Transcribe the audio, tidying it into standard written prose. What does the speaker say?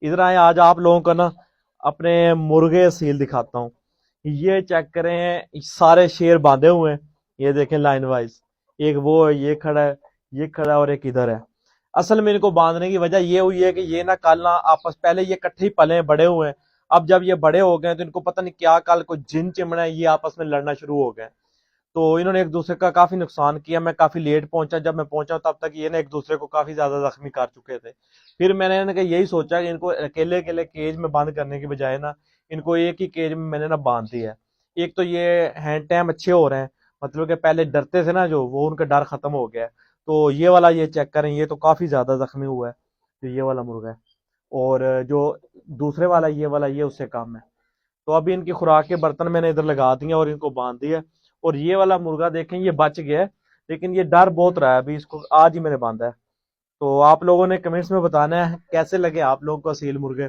ادھر آئے آج آپ لوگوں کو نا اپنے مرغے اصیل دکھاتا ہوں. یہ چیک کریں, سارے شیر باندھے ہوئے ہیں, یہ دیکھیں لائن وائز. ایک وہ ہے, یہ کھڑا ہے, یہ کھڑا ہے, اور ایک ادھر ہے. اصل میں ان کو باندھنے کی وجہ یہ ہوئی ہے کہ یہ نہ کل نہ آپس, پہلے یہ کٹھے ہی پلے ہیں, بڑے ہوئے ہیں. اب جب یہ بڑے ہو گئے تو ان کو پتہ نہیں کیا کل کوئی جن چمڑا ہے, یہ آپس میں لڑنا شروع ہو گئے. تو انہوں نے ایک دوسرے کا کافی نقصان کیا. میں کافی لیٹ پہنچا, جب میں پہنچا تب تک یہ نا ایک دوسرے کو کافی زیادہ زخمی کر چکے تھے. پھر میں نے کہ یہی سوچا کہ ان کو اکیلے اکیلے کیج میں بند کرنے کی بجائے نا ان کو ایک ہی کیج میں نے نا باندھ دیا ہے. ایک تو یہ ہینڈ ٹائم اچھے ہو رہے ہیں, مطلب کہ پہلے ڈرتے تھے نا جو, وہ ان کا ڈر ختم ہو گیا ہے. تو یہ والا یہ چیک کریں, یہ تو کافی زیادہ زخمی ہوا ہے جو یہ والا مرغا ہے. اور جو دوسرے والا یہ اس سے کم ہے. تو ابھی ان کی خوراک کے برتن میں نے ادھر لگا دیے اور ان کو باندھ دیا. اور یہ والا مرغا دیکھیں, یہ بچ گیا ہے, لیکن یہ ڈر بہت رہا ہے. ابھی اس کو آج ہی میں نے باندھا ہے. تو آپ لوگوں نے کمنٹس میں بتانا ہے کیسے لگے آپ لوگوں کو اصیل مرغے.